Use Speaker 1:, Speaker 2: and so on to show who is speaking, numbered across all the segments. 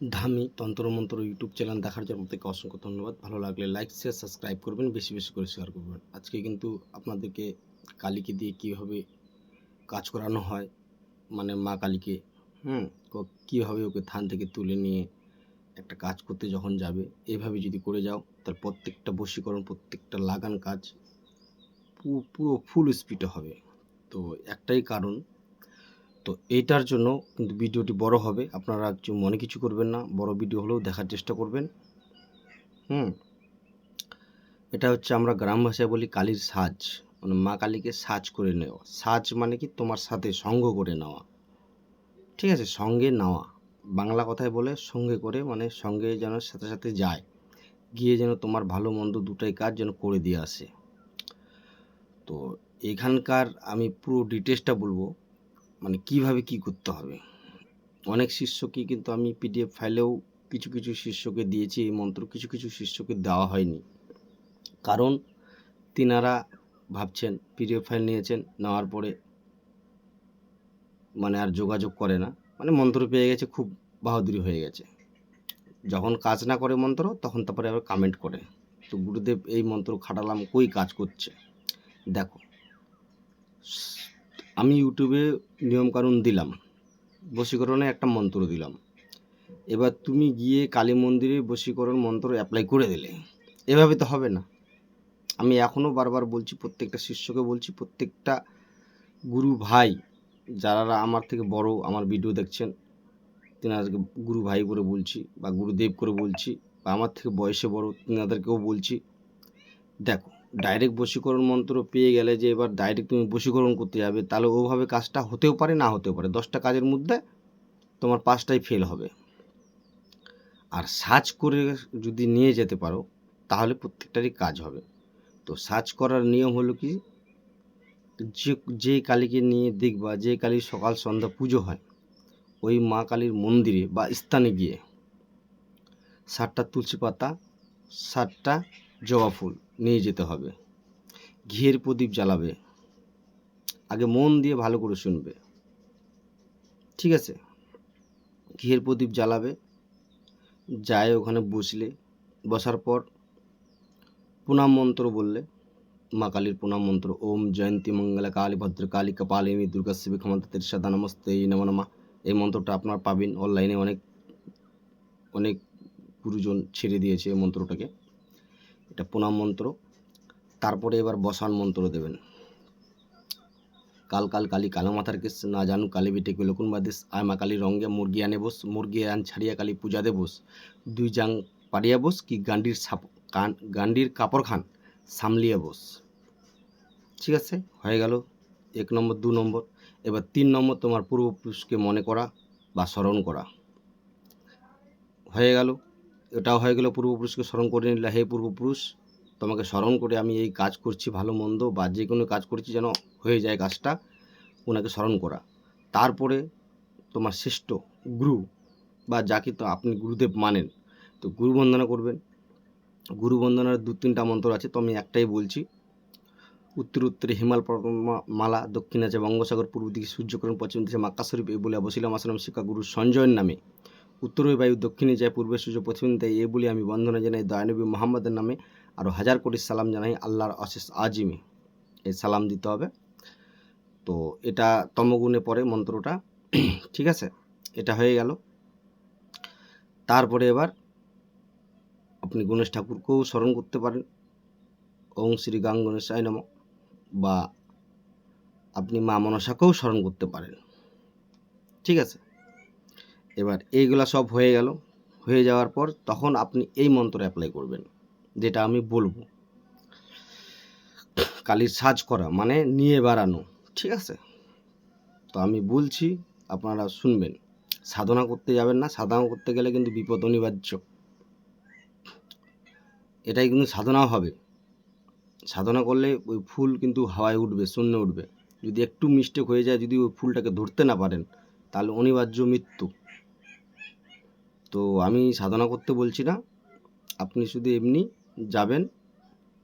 Speaker 1: ধামি তন্ত্রমন্ত্র YouTube channel দেখার জন্য আপনাদেরকে অসংখ্য ধন্যবাদ। ভালো লাগলে লাইক শেয়ার সাবস্ক্রাইব করবেন, বেশি বেশি করে শেয়ার করবেন। আজকে কিন্তু আপনাদেরকে কালীকে দিয়ে কীভাবে কাজ করানো হয়, মানে মা কালীকে কীভাবে ওকে থান থেকে তুলে নিয়ে একটা কাজ করতে যখন যাবে, এভাবে যদি করে যাও তার প্রত্যেকটা বশীকরণ, প্রত্যেকটা লাগান কাজ পুরো ফুল স্পিডে হবে। তো একটাই কারণ, তো এইটার জন্য কিন্তু ভিডিওটি বড় হবে, আপনারা মনে কিছু করবেন না, বড় ভিডিও হলেও দেখার চেষ্টা করবেন। এটা হচ্ছে আমরা গ্রাম ভাষায় বলি কালীর সাজ, মানে মা কালীকে সাজ করে নেওয়া। সাজ মানে কি তোমার সাথে সঙ্গ করে নেওয়া, ঠিক আছে, সঙ্গে নেওয়া, বাংলা কথায় বলে সঙ্গে করে, মানে সঙ্গে যেন সাথে সাথে যায়, গিয়ে যেন তোমার ভালো মন্দ দুটাই কাজ যেন করে দিয়ে আসে। তো এখানকার আমি পুরো ডিটেলসটা বলবো, মানে কিভাবে কি করতে হবে। অনেক শিষ্যকে কিন্তু আমি পিডিএফ ফাইলেও কিছু কিছু শিষ্যকে দিয়েছি এই মন্ত্র, কিছু কিছু শিষ্যকে দেওয়া হয়নি, কারণ তিনারা ভাবছেন পিডিএফ ফাইল নিয়েছেন, নেওয়ার পরে মানে আর যোগাযোগ করে না, মানে মন্ত্র পেয়ে গেছে, খুব বাহাদুরি হয়ে গেছে, যখন কাজ না করে মন্ত্র তখন তারপরে আবার কমেন্ট করে। তো গুরুদেব এই মন্ত্র খাটালাম, কই কাজ করছে। দেখো, আমি ইউটিউবে নিয়মকানুন দিলাম, বশীকরণে একটা মন্ত্র দিলাম, এবার তুমি গিয়ে কালী মন্দিরে বশীকরণ মন্ত্র অ্যাপ্লাই করে দিলে, এভাবে তো হবে না। আমি এখনও বারবার বলছি, প্রত্যেকটা শিষ্যকে বলছি, প্রত্যেকটা গুরু ভাই যারা আমার থেকে বড় আমার ভিডিও দেখছেন, তেনাদেরকে গুরু ভাই করে বলছি বা গুরুদেব করে বলছি, বা আমার থেকে বয়সে বড় তেনাদেরকেও বলছি, দেখো, ডাইরেক্ট বশীকরণ মন্ত্র পেয়ে গেলে যে এবার ডাইরেক্ট তুমি বশীকরণ করতে যাবে, তাহলে ওভাবে কাজটা হতেও পারে, না হতেও পারে। 10টা কাজের মধ্যে তোমার 5টাই ফেল হবে। আর সার্চ করে যদি নিয়ে যেতে পারো তাহলে প্রত্যেকটারই কাজ হবে। তো সার্চ করার নিয়ম হলো কি, যে কালীকে নিয়ে দেখবা, যে কালীর সকাল সন্ধ্যা পুজো হয়, ওই মা কালীর মন্দিরে বা স্থানে গিয়ে 7টা তুলসী পাতা, 7টা জবা ফুল নিয়ে যেতে হবে। ঘিয়ের প্রদীপ জ্বালাবে, আগে মন দিয়ে ভালো করে শুনবে, ঠিক আছে। ঘিয়ের প্রদীপ জ্বালাবে, যায় ওখানে বসলে, বসার পর প্রণাম মন্ত্র বললে, মা কালীর প্রণাম মন্ত্র, ওম জয়ন্তী মঙ্গলা কালী ভদ্র কালী কপালিনী দুর্গা শিবী ক্ষমতা তিরসাদা নমস্তে নমো নমঃ। এই মন্ত্রটা আপনার পাবেন অনলাইনে, অনেক অনেক গুরুজন ছেড়ে দিয়েছে এই মন্ত্রটাকে, এটা প্রণাম মন্ত্র। তারপরে এবার বসান মন্ত্র দেবেন, কাল কাল কালী কালো মাথার কেস না জানু কালী বেটে লোকুন বাদেশ, আয় মা কালী রঙ্গে মুরগি আনে বস, মুরগি আন ছাড়িয়া কালী পূজা দে বস, দুই জাং পাড়িয়া বস কি গান্ডির কাপড় খান সামলিয়া বস। ঠিক আছে, হয়ে গেল 1 নম্বর। 2 নম্বর, এবার 3 নম্বর তোমার পূর্বপুরুষকে মনে করা বা স্মরণ করা, হয়ে গেল। এটাও হয়ে গেল, পূর্বপুরুষকে স্মরণ করে নিলে, হে পূর্বপুরুষ, তোমাকে স্মরণ করে আমি এই কাজ করছি, ভালো মন্দ বা যে কোনো কাজ করছি যেন হয়ে যায় কাজটা, ওনাকে স্মরণ করা। তারপরে তোমার শ্রেষ্ঠ গুরু বা যাকে তো আপনি গুরুদেব মানেন, তো গুরু বন্দনা করবেন। গুরু বন্দনার 2-3টা মন্ত্র আছে, তো আমি একটাই বলছি, উত্তর উত্তরে হিমাল পর্বতমালা, দক্ষিণে আছে বঙ্গোসাগর, পূর্ব দিকে সূর্যকিরণ, পশ্চিম দিকে মাক্কা শরীফ, এই বলে বসিলাম আসালাম শিক্ষা গুরু সঞ্জয়ের নামে, উত্তরে বায়ু দক্ষিণে যায়, পূর্বে সূর্য পশ্চিম দেয়, এই বলে আমি বন্দনা জানাই দয়ানবী মোহাম্মদের নামে, আরও 1000 কোটি সালাম জানাই আল্লাহর অশেষ আজিমে। এই সালাম দিতে হবে। তো এটা তমগুণে পড়ে মন্ত্রটা, ঠিক আছে, এটা হয়ে গেল। তারপরে এবার আপনি গণেশ ঠাকুরকেও স্মরণ করতে পারেন, ওং শ্রী গাং গণেশায় নমঃ, বা আপনি মা মনসাকেও স্মরণ করতে পারেন, ঠিক আছে। এবার এইগুলা সব হয়ে গেল, হয়ে যাওয়ার পর তখন আপনি এই মন্ত্র অ্যাপ্লাই করবেন, যেটা আমি বলবো, কালীর সাজ করা মানে নিয়ে বেড়ানো, ঠিক আছে। তো আমি বলছি, আপনারা শুনবেন, সাধনা করতে যাবেন না, সাধনা করতে গেলে কিন্তু বিপদ অনিবার্য, এটাই কিন্তু সাধনাও হবে। সাধনা করলে ওই ফুল কিন্তু হাওয়ায় উঠবে, শূন্যে উঠবে, যদি একটু মিস্টেক হয়ে যায়, যদি ওই ফুলটাকে ধরতে না পারেন, তাহলে অনিবার্য মৃত্যু। তো আমি সাধনা করতে বলছি না, আপনি শুধু এমনি যাবেন,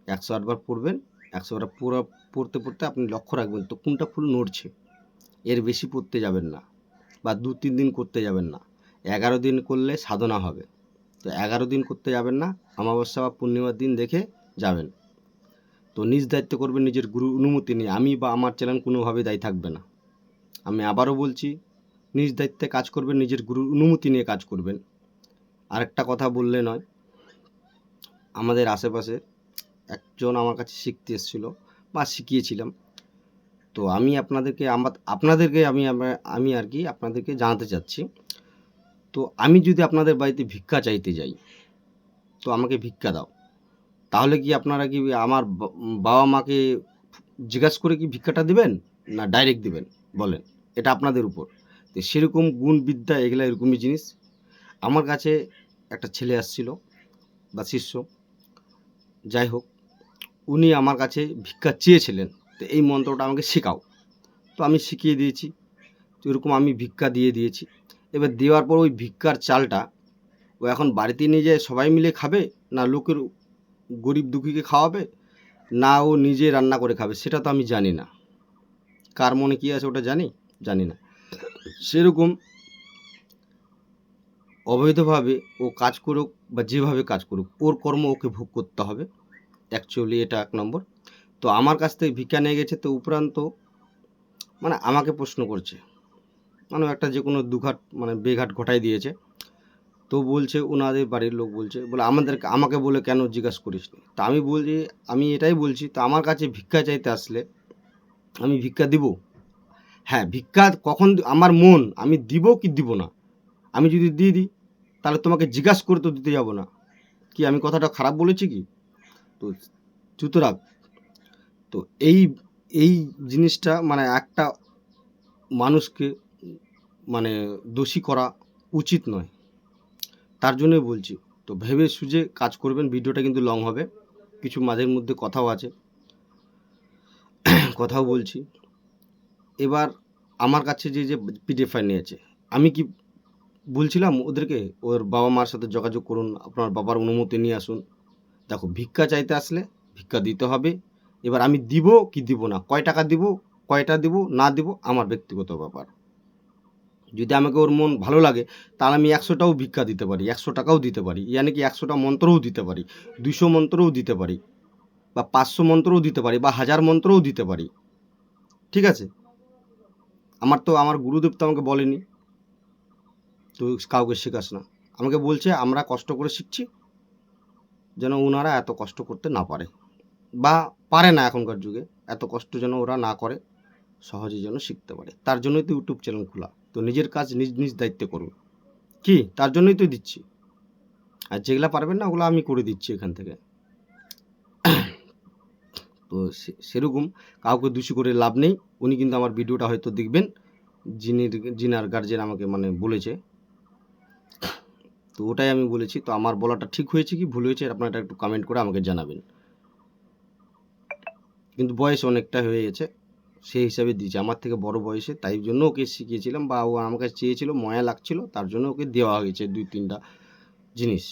Speaker 1: 108 বার পড়বেন, 108 বার পুরো পড়তে পড়তে আপনি লক্ষ্য রাখবেন তো কোনটা ফুল নড়ছে, এর বেশি পড়তে যাবেন না, বা 2-3 দিন করতে যাবেন না, 11 দিন করলে সাধনা হবে। তো 11 দিন করতে যাবেন না, অমাবস্যা বা পূর্ণিমার দিন দেখে যাবেন। তো নিজ দায়িত্ব করবেন নিজের গুরুর অনুমতি নিয়ে। আমি বা আমার চ্যানেল কোনোভাবে দায়ী থাকবে না। আমি আবারও বলছি, নিজ দায়িত্বে কাজ করবেন, নিজের গুরুর অনুমতি নিয়ে কাজ করবেন। আরেকটা কথা বললে নয়, আমাদের আশেপাশে একজন আমার কাছে শিখতে এসেছিলো বা শিখিয়েছিলাম। তো আমি আপনাদেরকে আমি আর কি আপনাদেরকে জানাতে চাচ্ছি। তো আমি যদি আপনাদের বাড়িতে ভিক্ষা চাইতে যাই, তো আমাকে ভিক্ষা দাও, তাহলে কি আপনারা কি আমার বাবা মাকে জিজ্ঞাসা করে কি ভিক্ষাটা দিবেন, না ডাইরেক্ট দিবেন? বলেন, এটা আপনাদের উপর। তো সেরকম গুণ বিদ্যা এগুলো এরকমই জিনিস। আমার কাছে একটা ছেলে আসছিল বা শিষ্য, যাই হোক, উনি আমার কাছে ভিক্ষা চেয়েছিলেন। তো এই মন্ত্রটা আমাকে শেখাও। তো আমি শিখিয়ে দিয়েছি। তো এরকম আমি ভিক্ষা দিয়ে দিয়েছি। এবার দেওয়ার পর ওই ভিক্ষার চালটা ও এখন বাড়িতে নিয়ে যেয়ে সবাই মিলে খাবে, না লোকের গরিব দুঃখীকে খাওয়াবে, না ও নিজে রান্না করে খাবে, সেটা তো আমি জানি না। কার মনে কী আছে ওটা জানি না। সেরকম অবৈধভাবে ও কাজ করুক বা যেভাবে কাজ করুক, ওর কর্ম ওকে ভোগ করতে হবে। অ্যাকচুয়ালি এটা 1 নম্বর। তো আমার কাছ থেকে ভিক্ষা নিয়ে গেছে, তো উপরান্ত মানে আমাকে প্রশ্ন করছে, মানে একটা যে কোনো দুঘাট মানে বেঘাট ঘটাই দিয়েছে। তো বলছে, ওনাদের বাড়ির লোক বলছে, বলে আমাকে বলে কেন জিজ্ঞাসা করিসনি? তা আমি বলছি, আমি এটাই বলছি, তো আমার কাছে ভিক্ষা চাইতে আসলে আমি ভিক্ষা দিব? হ্যাঁ, ভিক্ষা কখন আমার মন, আমি দিব কি দিব না। আমি যদি দিয়ে দিই, তাহলে তোমাকে জিজ্ঞাসা করে তো দিতে যাব না। কি আমি কথাটা খারাপ বলেছি কি? তো সুতরাং তো এই এই জিনিসটা মানে একটা মানুষকে মানে দোষী করা উচিত নয়। তার জন্যই বলছি। তো ভেবে সুঝে কাজ করবেন। ভিডিওটা কিন্তু লং হবে, কিছু মাঝের মধ্যে কথাও আছে, কথাও বলছি। এবার আমার কাছে যে পিডিএফ ফাইল নিয়েছে, আমি কি বলছিলাম ওদেরকে ওর বাবা মার সাথে যোগাযোগ করুন, আপনার বাবার অনুমতি নিয়ে আসুন? দেখো, ভিক্ষা চাইতে আসলে ভিক্ষা দিতে হবে। এবার আমি দিব কি দিব না, কয় টাকা দিব, কয়টা দিব না দিব, আমার ব্যক্তিগত ব্যাপার। যদি আমাকে ওর মন ভালো লাগে, তাহলে আমি 100টাও ভিক্ষা দিতে পারি, 100 টাকাও দিতে পারি, ইয়ানি কি 100টা মন্ত্রও দিতে পারি, 200 মন্ত্রও দিতে পারি, বা 500 মন্ত্রও দিতে পারি, বা 1000 মন্ত্রও দিতে পারি। ঠিক আছে? আমার গুরুদেব তো আমাকে বলেনি তুই কাউকে শেখাস না। আমাকে বলছে আমরা কষ্ট করে শিখছি, যেন ওনারা এত কষ্ট করতে না পারে, বা পারে না এখনকার যুগে, এত কষ্ট যেন ওরা না করে, সহজে যেন শিখতে পারে। তার জন্যই তো ইউটিউব চ্যানেল খোলা। তো নিজের কাজ নিজ দায়িত্বে করুন। কি, তার জন্যই তো দিচ্ছি। আর যেগুলা পারবেন না ওগুলো আমি করে দিচ্ছি এখান থেকে। তো সেরকম কাউকে দোষী করে লাভ নেই। উনি কিন্তু আমার ভিডিওটা হয়তো দেখবেন, যিনার গার্জেন আমাকে মানে বলেছে। তো ওটাই আমি বলেছি। তো আমার বলাটা ঠিক হয়েছে কি ভুল হয়েছে, আপনারা একটু কমেন্ট করে আমাকে জানাবেন। কিন্তু বয়স অনেকটা হয়ে গেছে, সেই হিসাবে দিয়েছে। আমার থেকে বড় বয়সে, তাই জন্য ওকে শিখিয়েছিলাম, বা ও আমার কাছে চেয়েছিল, ময়া লাগছিল, তার জন্য ওকে দেওয়া হয়েছে 2-3টা জিনিস।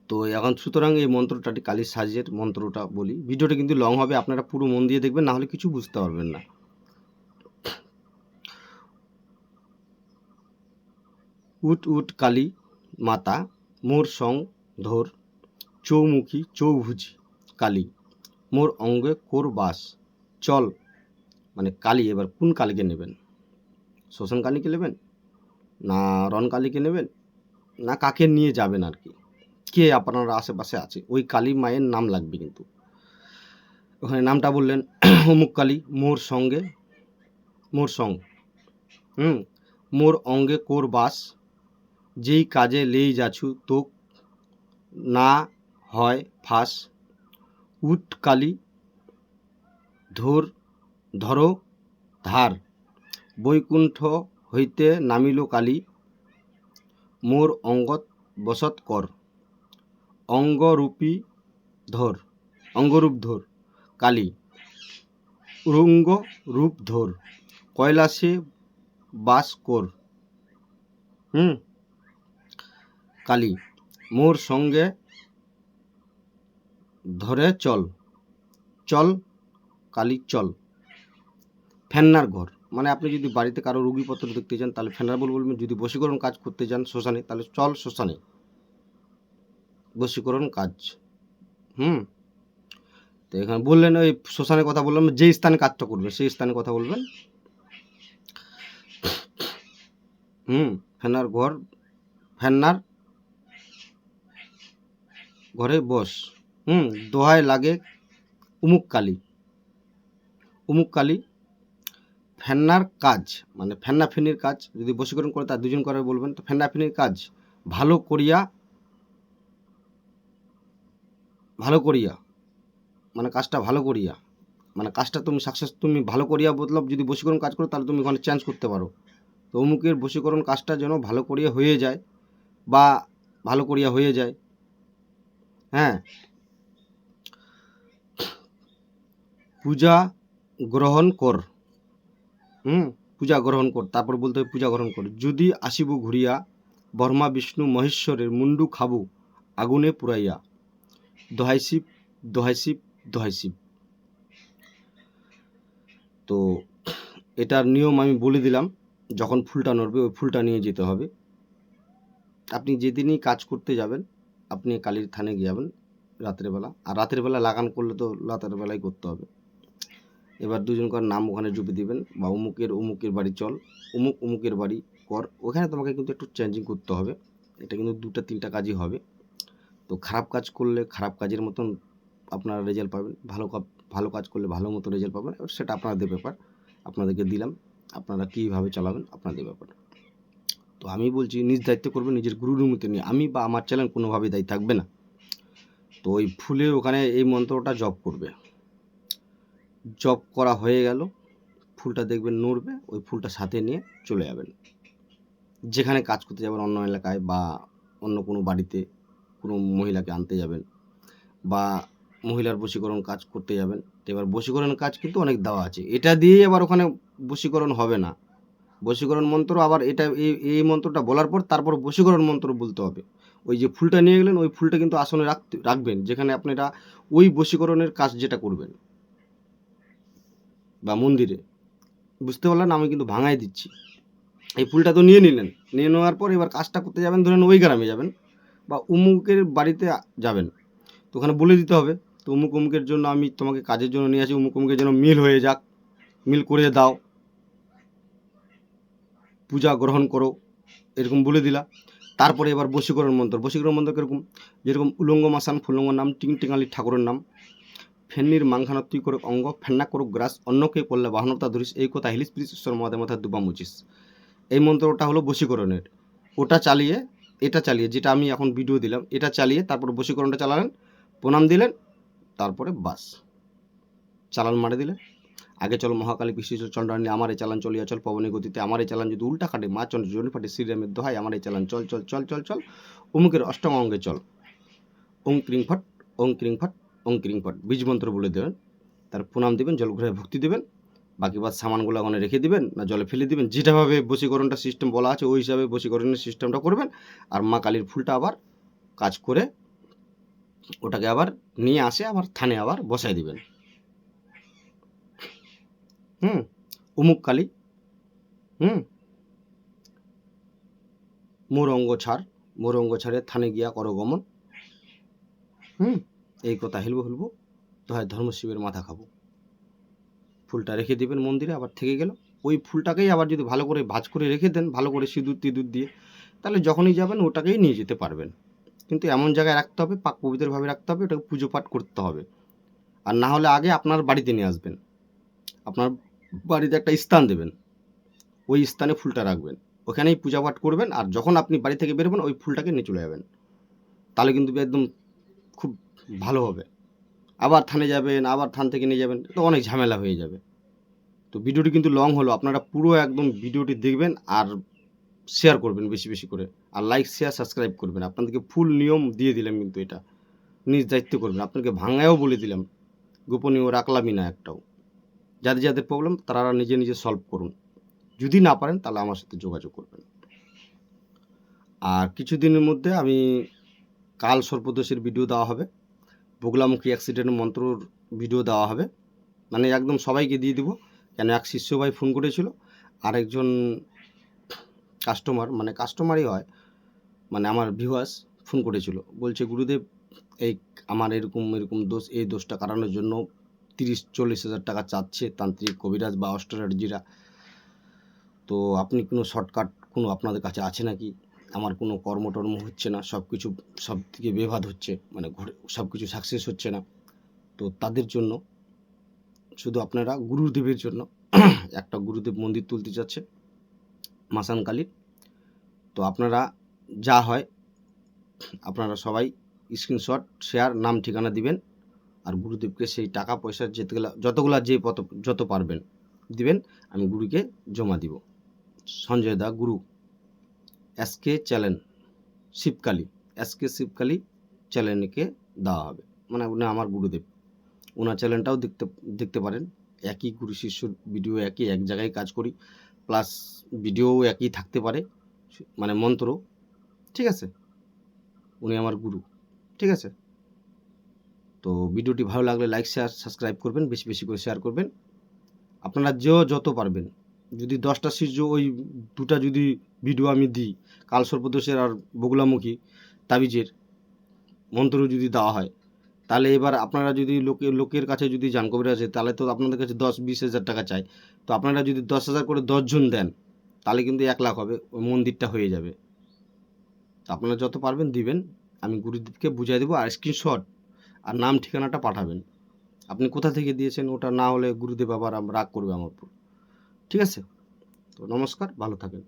Speaker 1: তো এখন সুতরাং এই মন্ত্রটা, কালীর সাজের মন্ত্রটা বলি। ভিডিওটা কিন্তু লং হবে, আপনারা পুরো মন দিয়ে দেখবেন, না হলে কিছু বুঝতে পারবেন না। উট উট কালী মাতা, মোর সং ধর, চৌমুখী চৌভুজি কালী, মোর অঙ্গে কোর বাস, চল। মানে কালী, এবার কোন কালীকে নেবেন? শ্মশান কালীকে নেবেন, না রণ কালীকে নেবেন, না কাকে নিয়ে যাবেন আর কি? কে আপনার আশেপাশে আছে, ওই কালী মায়ের নাম লাগবে কিন্তু। ওখানে নামটা বললেন অমুক কালী, মোর সং মোর অঙ্গে কোর বাস, যেই কাজে লেই যাছু তোক, না হয় ফাঁস। উট কালী ধরো ধার, বৈকুণ্ঠ হইতে নামিল কালী, মোর অঙ্গত বসত কর। অঙ্গরূপ ধর কালী, উরঙ্গ রূপ ধর, কৈলাসে বাস কর। কালী, মোর সঙ্গে ধরে চল, কালী চল। ফেন্নার ঘর, মানে আপনি যদি বাড়িতে কারো রুগীপত্র দেখতে যান তাহলে ফেনারবল বলবেন, যদি বশীকরণ কাজ করতে যান শ্মশানে তাহলে চল শ্মশানে, বশীকরণ কাজ। তো এখানে বললেন ওই শ্মশানের কথা বললাম, যে স্থানে কাজটা করবে সেই স্থানে কথা বলবেন। ফেনার ঘর, ফেন্নার ঘরে বস, দোহায় লাগে উমুক কালী, উমুক কালী ফেন্নার কাজ, মানে ফেন্না ফেনির কাজ যদি বশীকরণ করে তার দুজন করে বলবেন। তো ফেন্না ফেনির কাজ ভালো করিয়া, ভালো করিয়া মানে কাজটা ভালো করিয়া, মানে কাজটা তুমি সাকসেস, তুমি ভালো করিয়া বদলাব, যদি বশীকরণ কাজ করো তাহলে তুমি ওখানে চেঞ্জ করতে পারো। তো অমুকের বশীকরণ কাজটা যেন ভালো করিয়া হয়ে যায় বা ভালো করিয়া হয়ে যায়। হ্যাঁ, পূজা গ্রহণ কর, পূজা গ্রহণ কর, তারপর বলতে হবে পূজা গ্রহণ কর। যদি আসিব ঘুরিয়া ব্রহ্মা বিষ্ণু মহেশ্বরের মুন্ডু খাবু আগুনে পুরাইয়া, দোহাই শিব, দোহাই শিব, দোহাই শিব। তো এটার নিয়ম আমি বলে দিলাম, যখন ফুলটা নড়বে ওই ফুলটা নিয়ে যেতে হবে। আপনি যেদিনই কাজ করতে যাবেন আপনি কালীর থানে গিয়ে যাবেন রাতের বেলা, আর রাতের বেলা লাগান করলে তো রাতের বেলায় করতে হবে। এবার দুজনকার নাম ওখানে জুপে দিবেন, বা অমুকের বাড়ি চল, অমুকের বাড়ি কর। ওখানে তোমাকে কিন্তু একটু চেঞ্জিং করতে হবে, এটা কিন্তু 2-3টা কাজই হবে। তো খারাপ কাজ করলে খারাপ কাজের মতন আপনারা রেজাল্ট পাবেন, ভালো কাজ করলে ভালো মতো রেজাল্ট পাবেন। এবার সেটা আপনাদের ব্যাপার, আপনাদেরকে দিলাম, আপনারা কীভাবে চালাবেন আপনাদের ব্যাপার। তো আমি বলছি নিজ দায়িত্ব করবেন, নিজের গুরুর মতো নিয়ে। আমি বা আমার চ্যানেল কোনোভাবেই দায়ী থাকবে না। তো ওই ফুলে ওখানে এই মন্ত্রটা জপ করবে, জপ করা হয়ে গেল, ফুলটা দেখবেন নড়বে, ওই ফুলটা সাথে নিয়ে চলে যাবেন। যেখানে কাজ করতে যাবেন, অন্য এলাকায় বা অন্য কোনো বাড়িতে কোনো মহিলাকে আনতে যাবেন, বা মহিলার বশীকরণ কাজ করতে যাবেন। তো এবার বশীকরণ কাজ কিন্তু অনেক দেওয়া আছে, এটা দিয়েই আবার ওখানে বশীকরণ হবে না। বশীকরণ মন্ত্র আবার এটা এই মন্ত্রটা বলার পর তারপর বশীকরণ মন্ত্র বলতে হবে। ওই যে ফুলটা নিয়ে গেলেন ওই ফুলটা কিন্তু আসনে রাখবেন, যেখানে আপনারা ওই বশীকরণের কাজ যেটা করবেন, বা মন্দিরে। বুঝতে পারলেন, আমি কিন্তু ভাঙাই দিচ্ছি। এই ফুলটা তো নিয়ে নিলেন, নিয়ে নেওয়ার পর এবার কাজটা করতে যাবেন, ধরেন ওই গ্রামে যাবেন বা অমুকের বাড়িতে যাবেন, তো ওখানে বলে দিতে হবে, তো অমুকের জন্য আমি তোমাকে কাজের জন্য নিয়ে আসি, অমুকের যেন মিল হয়ে যাক, মিল করে দাও, পূজা গ্রহণ করো, এরকম বলে দিলা। তারপরে এবার বশীকরণ মন্ত্র, বশীকরণ মন্ত্র কীরকম, যেরকম উলঙ্গ মাসান ফুলঙ্গ নাম টিঙ্গালি ঠাকুরের নাম, ফেন্নির মাংখানত্তি করে অঙ্গ ফেন্না করুক গ্রাস, অন্যকে করলে বাহনতা ধরিস, এই কথা হিলিস প্রিস ঈশ্বর মহাদের মাথায় দুবা মুচিস। এই মন্ত্রটা হলো বশীকরণের। ওটা চালিয়ে, এটা চালিয়ে, যেটা আমি এখন ভিডিও দিলাম এটা চালিয়ে তারপর বশীকরণটা চালালেন, প্রণাম দিলেন, তারপরে বাস চালান মারে দিলেন। আগে চল মহাকালী কৃষ্ণ চন্দ্রানী, আমার এই চালান চলিয়া চল পবনী গতিতে, আমার এই চালান যদি উল্টা কাটে মা চন্দ্র জনি ফাটে শ্রীরামের দোহাই, আমার এই চালান চল চল চল চল চল অমুকের অষ্টম অঙ্গে চল, ওং ক্রিং ফট, ওং ক্রিং ফট, ওং ক্রিং ফট, বীজ মন্ত্র বলে দেবেন, তার প্রণাম দেবেন, জল ঘুরে ভক্তি দেবেন, বাকি বাদ সামানগুলো ওখানে রেখে দিবেন না জলে ফেলে দিবেন, যেটাভাবে বশীকরণটা সিস্টেম বলা আছে ওই হিসাবে বশীকরণের সিস্টেমটা করবেন। আর মা কালীর ফুলটা আবার কাজ করে ওটাকে আবার নিয়ে আসে আবার থানে আবার বসায় দিবেন। অমুক কালী, মোর অঙ্গ ছাড়ে থানে গিয়া করো গমন, এই কথা হেলবো তো হয় ধর্মশিবের মাথা খাবো। ফুলটা রেখে দেবেন মন্দিরে, আবার থেকে গেল। ওই ফুলটাকেই আবার যদি ভালো করে ভাঁজ করে রেখে দেন, ভালো করে সিঁদুর টিঁদুর দিয়ে, তাহলে যখনই যাবেন ওটাকেই নিয়ে যেতে পারবেন। কিন্তু এমন জায়গায় রাখতে হবে, পাক পবিত্রভাবে রাখতে হবে, ওটাকে পুজো পাঠ করতে হবে। আর না হলে আগে আপনার বাড়িতে নিয়ে আসবেন, আপনার বাড়িতে একটা স্থান দেবেন, ওই স্থানে ফুলটা রাখবেন, ওখানেই পূজা পাঠ করবেন। আর যখন আপনি বাড়ি থেকে বেরোবেন ওই ফুলটাকে নিয়ে চলে যাবেন, তাহলে কিন্তু একদম খুব ভালো হবে। আবার থানে যাবেন, আবার থান থেকে নিয়ে যাবেন, তো অনেক ঝামেলা হয়ে যাবে। তো ভিডিওটি কিন্তু লং হলো, আপনারা পুরো একদম ভিডিওটি দেখবেন আর শেয়ার করবেন বেশি বেশি করে, আর লাইক শেয়ার সাবস্ক্রাইব করবেন। আপনাদেরকে ফুল নিয়ম দিয়ে দিলাম, কিন্তু এটা নিজ দায়িত্ব করবেন। আপনাকে ভাঙায়ও বলে দিলাম, গোপনীয় রাখলামই না একটাও। যাদের যাদের প্রবলেম তারা নিজে নিজে সলভ করুন, যদি না পারেন তাহলে আমার সাথে যোগাযোগ করবেন। আর কিছুদিনের মধ্যে আমি কাল সর্পদোষের ভিডিও দেওয়া হবে, বগলামুখী অ্যাক্সিডেন্ট মন্ত্রর ভিডিও দেওয়া হবে, মানে একদম সবাইকে দিয়ে দিব। কেন এক শিষ্য ভাই ফোন করেছিল, আরেকজন কাস্টমার, মানে কাস্টমারই হয়, মানে আমার ভিউয়ার্স ফোন করেছিল, বলছে গুরুদেব এই আমার এরকম এরকম দোষ, এই দোষটা কাটানোর জন্য 30-40 হাজার টাকা চাচ্ছে তান্ত্রিক, কবিরাজ বা অস্ট্রালজিরা। তো আপনি কোনো শর্টকাট কোনো আপনাদের কাছে আছে নাকি? আমার কোনো কর্মটর্ম হচ্ছে না, সব কিছু সব দিকে বেবাদ হচ্ছে, মানে ঘুরে সব কিছু সাকসেস হচ্ছে না। তো তাদের জন্য শুধু আপনারা গুরুদেবের জন্য একটা গুরুদেব মন্দির তুলতে যাচ্ছে মাসানকালীর। তো আপনারা যা হয় আপনারা সবাই স্ক্রিনশট, শেয়ার, নাম ঠিকানা দিবেন, আর গুরুদেবকে সেই টাকা পয়সা যতগুলা যত পারবেন দিবেন, আমি গুরুকে জমা দিব। সঞ্জয় দা গুরু, SK channel Shibkali, SK Shibkali চ্যানেলকে দেওয়া হবে, মানে উনি আমার গুরুদেব, ওনার চ্যানেলটাও দেখতে পারেন। একই গুরু শিষ্যর ভিডিও, একই এক জায়গায় কাজ করি, প্লাস ভিডিও একই থাকতে পারে, মানে মন্ত্র, ঠিক আছে। উনি আমার গুরু, ঠিক আছে। তো ভিডিওটি ভালো লাগলে লাইক, শেয়ার, সাবস্ক্রাইব করবেন, বেশি বেশি করে শেয়ার করবেন। আপনারা যত পারবেন, যদি 10টা শিষ্য ওই 2টা যদি ভিডিও আমি দিই, কালসর্পদোষের আর বগুলামুখী তাবিজের মন্ত্র যদি দেওয়া হয়, তাহলে এবার আপনারা যদি লোকের কাছে যদি যান কবিরাজে, তাহলে তো আপনাদের কাছে 10-20 হাজার টাকা চাই। তো আপনারা যদি 10,000 করে 10 জন দেন, তাহলে কিন্তু 1 লাখ হবে, ওই মন্দিরটা হয়ে যাবে। তো আপনারা যত পারবেন দিবেন, আমি গুরুদেবকে বুঝিয়ে দেবো, আর স্ক্রিনশট আর নাম ঠিকানাটা পাঠাবেন, আপনি কোথা থেকে দিয়েছেন, ওটা না হলে গুরুদেব আবার রাগ করবে আমার উপর, ঠিক আছে। তো নমস্কার, ভালো থাকেন।